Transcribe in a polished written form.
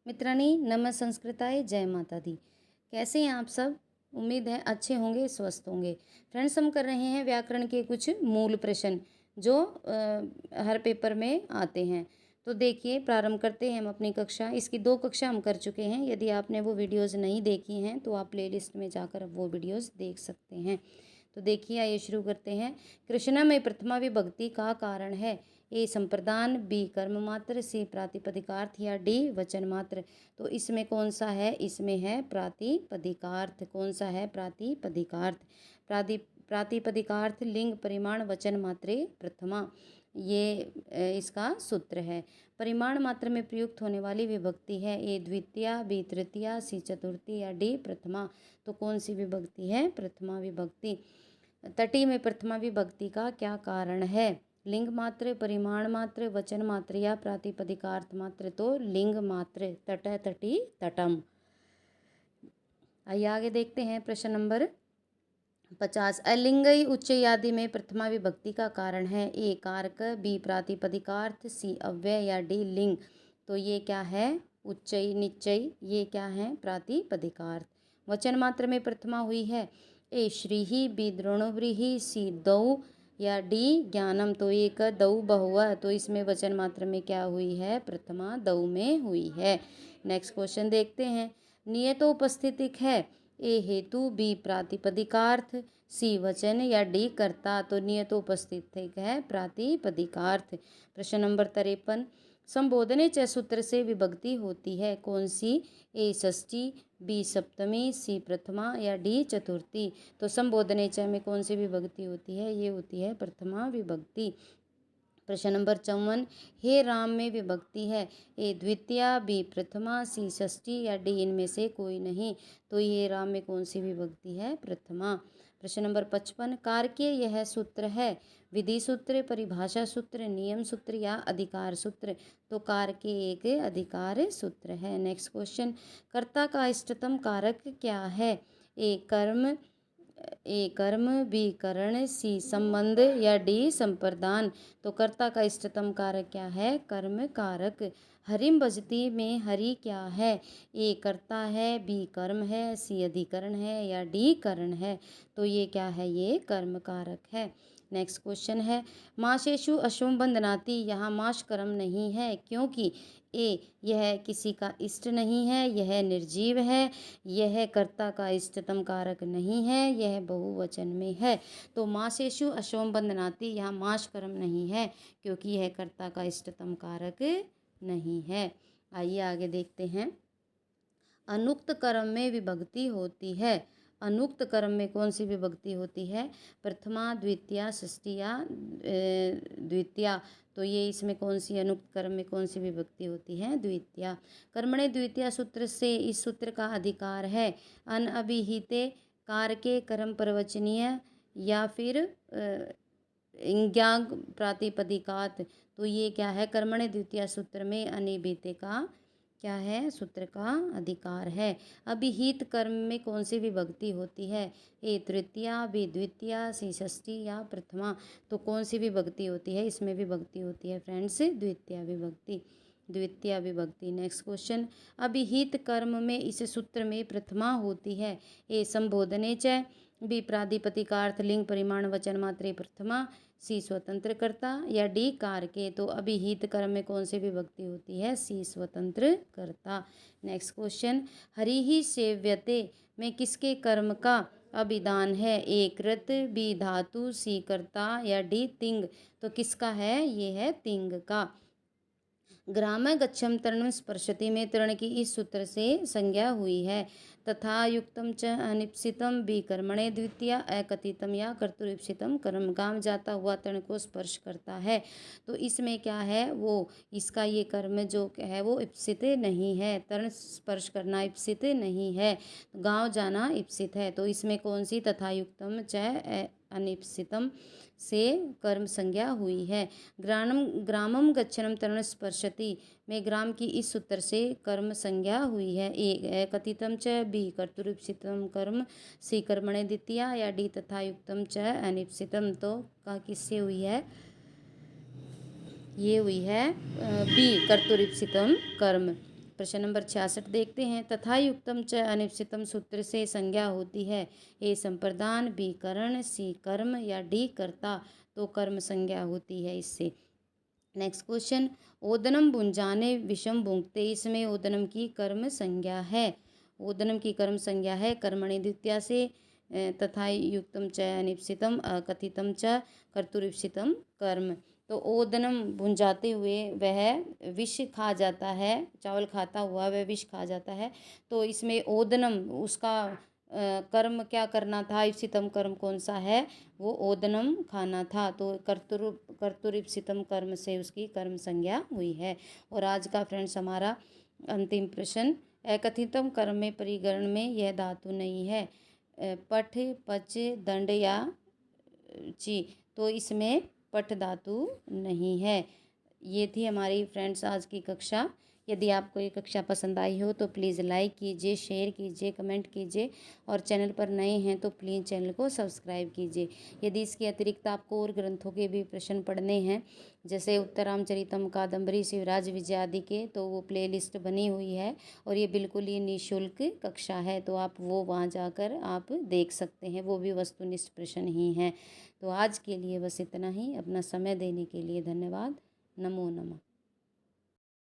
मित्रांनी नमः संस्कृताय जय माता दी। कैसे हैं आप सब? उम्मीद है अच्छे होंगे, स्वस्थ होंगे। फ्रेंड्स, हम कर रहे हैं व्याकरण के कुछ मूल प्रश्न जो हर पेपर में आते हैं। तो देखिए, प्रारंभ करते हैं हम अपनी कक्षा। इसकी 2 कक्षा हम कर चुके हैं। यदि आपने वो वीडियोज़ नहीं देखी हैं तो आप प्लेलिस्ट में जाकर वो वीडियोज़ देख सकते हैं। तो देखिए, आइए शुरू करते हैं। कृष्णा में प्रथमा विभक्ति का कारण है। ए संप्रदान, बी कर्म मात्र, सी प्रातिपदिकार्थ या डी वचन मात्र। तो इसमें कौन सा है? इसमें है प्रातिपदिकार्थ। कौन सा है? प्रातिपदिकार्थ। प्रातिपदिकार्थ लिंग परिमाण वचन मात्रे प्रथमा, ये इसका सूत्र है। परिमाण मात्र में प्रयुक्त होने वाली विभक्ति है। ए द्वितीया, बी तृतीया, सी चतुर्थी या डी प्रथमा। तो कौन सी विभक्ति है? प्रथमा विभक्ति। तटी में प्रथमा विभक्ति का क्या कारण है? लिंग मात्र, परिमाण मात्र, वचन मात्र या प्रातिपदिकार्थ मात्र। तो लिंग मात्र। तट तटी तटम। आइए आगे देखते हैं प्रश्न नंबर 50। अलिंगई उच्चयादि में प्रथमा विभक्ति का कारण है। ए कारक, बी प्रातिपदिकार्थ, सी अव्यय या डी लिंग। तो ये क्या है? उच्चई निच्चई। ये क्या है? प्रातिपदिकार्थ। वचन मात्र में प्रथमा हुई है। ए श्रीहि, बी द्रोणोव्रीहि, सी दौ या डी ज्ञानम। तो एक दौ बहुवचन, तो इसमें वचन मात्र में क्या हुई है? प्रथमा दौ में हुई है। नेक्स्ट क्वेश्चन देखते हैं। नियतोपस्थितिक है। ए हेतु, बी प्रातिपदिकार्थ, सी वचन या डी कर्ता। तो नियतोपस्थितिक है प्रातिपदिकार्थ। प्रश्न नंबर 53। संबोधने च सूत्र से विभक्ति होती है। कौन सी? ए षष्ठी, बी सप्तमी, सी प्रथमा या डी चतुर्थी। तो संबोधने च में कौन सी विभक्ति होती है? ये होती है प्रथमा विभक्ति। प्रश्न नंबर 54। हे राम में विभक्ति है। ए द्वितीया, बी प्रथमा, सी षष्ठी या डी इनमें से कोई नहीं। तो ये राम में कौन सी विभक्ति है? प्रथमा। प्रश्न नंबर 55। कारकीय यह सूत्र है। विधि सूत्र, परिभाषा सूत्र, नियम सूत्र या अधिकार सूत्र। तो कारकीय एक अधिकार सूत्र है। Next question. कर्ता का इष्टतम कारक क्या है? ए कर्म, बी करण, सी संबंध या डी संप्रदान। तो कर्ता का इष्टतम कारक क्या है? कर्म कारक। हरिम भजती में हरि क्या है? ए कर्ता है, बी कर्म है, सी अधिकरण है या डी करण है। तो ये क्या है? ये कर्म कारक है। नेक्स्ट क्वेश्चन है। माशेषु अश्वम बंधनाति। यहाँ माश कर्म नहीं है क्योंकि ए यह किसी का इष्ट नहीं है, यह निर्जीव है, यह कर्ता का इष्टतम कारक नहीं है, यह बहुवचन में है। तो माशेषु अश्वम बंधनाति, यहाँ माश कर्म नहीं है क्योंकि यह कर्ता का इष्टतम कारक नहीं है। आइए आगे देखते हैं। अनुक्त कर्म में विभक्ति होती है। अनुक्त कर्म में कौन सी विभक्ति होती है? प्रथमा, द्वितीया, षष्ठी या द्वितीया। तो ये इसमें कौन सी अनुक्त कर्म में कौन सी विभक्ति होती है? द्वितीया। कर्मणे द्वितीया सूत्र से इस सूत्र का अधिकार है। अनअभिहिते कारके कर्म प्रवचनीय या फिर इंज्ञाग प्रातिपदिकात। तो ये क्या है? कर्मणे द्वितीया सूत्र में अनिभिते का क्या है? सूत्र का अधिकार है। अभिहित कर्म में कौन सी विभक्ति होती है? ए तृतीया, बी द्वितीया, सी षष्ठी या प्रथमा। तो कौन सी विभक्ति होती है? इसमें विभक्ति होती है फ्रेंड्स द्वितीया विभक्ति। द्वितीय विभक्ति। Next question. अभिहित कर्म में इस सूत्र में प्रथमा होती है। ए संबोधने च, बी प्रातिपदिकार्थ लिंग परिमाण वचन मात्रे प्रथमा, सी स्वतंत्र कर्ता या डी कारके। तो अभिहित कर्म में कौन सी विभक्ति होती है? सी स्वतंत्र कर्ता। Next question. हरिहि सेव्यते में किसके कर्म का अभिधान है? ए कृत, बी धातु, सी कर्ता या डी तिंग। तो किसका है? ये है तिंग का। ग्राम गच्छम तरणम स्पर्शति में तृण की इस सूत्र से संज्ञा हुई है। तथा युक्तम च अनिप्सितम, बी कर्मणे द्वितीया, अकथितम या कर्तुरीप्सितम कर्म। गांव जाता हुआ तृण को स्पर्श करता है। तो इसमें क्या है? वो इसका ये कर्म जो है वो इप्सित नहीं है। तृण स्पर्श करना इप्सित नहीं है, गांव जाना इप्सित है। तो इसमें कौन सी? तथा युक्तम च अनिप्सितम से कर्म संज्ञा हुई है। ग्रामम गच्छनम तरण स्पर्शति में ग्राम की इस सूत्र से कर्म संज्ञा हुई है। ए कथितम च, बी कर्तुरीप्सितम कर्म, सी कर्मणे द्वितीया या डी तथा युक्तम च अनिप्सितम। तो का किससे हुई है? ये हुई है बी कर्तुरीप्सितम कर्म। प्रश्न नंबर 66 देखते हैं। तथा युक्तम च अनिश्चितम सूत्र से संज्ञा होती है। ए संप्रदान, बी करण, सी कर्म या डी कर्ता। तो कर्म संज्ञा होती है इससे। नेक्स्ट क्वेश्चन, ओदनम भुंजाने विषम भुंगते, इसमें ओदनम की कर्म संज्ञा है। ओदनम की कर्म संज्ञा है कर्मणि द्वितीया से। तथा युक्तम च अनिप्सितम अकथितम च कर्तुरीप्सितम कर्म। तो ओदनम भुंजाते हुए वह विष खा जाता है, चावल खाता हुआ वह विष खा जाता है। तो इसमें ओदनम उसका कर्म क्या करना था, इप्सितम कर्म कौन सा है, वो ओदनम खाना था। तो कर्तुरीप्सितम कर्म से उसकी कर्म संज्ञा हुई है। और आज का फ्रेंड्स हमारा अंतिम प्रश्न, अकथितम कर्म में परिगण में यह धातु नहीं है, पठ, पच, दंड या ची। तो इसमें पठ धातु नहीं है। ये थी हमारी फ्रेंड्स आज की कक्षा। यदि आपको ये कक्षा पसंद आई हो तो प्लीज़ लाइक कीजिए, शेयर कीजिए, कमेंट कीजिए और चैनल पर नए हैं तो प्लीज़ चैनल को सब्सक्राइब कीजिए। यदि इसके अतिरिक्त आपको और ग्रंथों के भी प्रश्न पढ़ने हैं, जैसे उत्तरामचरितम, कादम्बरी, शिवराज विजय आदि के, तो वो प्लेलिस्ट बनी हुई है और ये बिल्कुल ही निःशुल्क कक्षा है। तो आप वो वहाँ जाकर आप देख सकते हैं, वो भी वस्तुनिष्ठ प्रश्न ही हैं। तो आज के लिए बस इतना ही। अपना समय देने के लिए धन्यवाद। नमो नमः।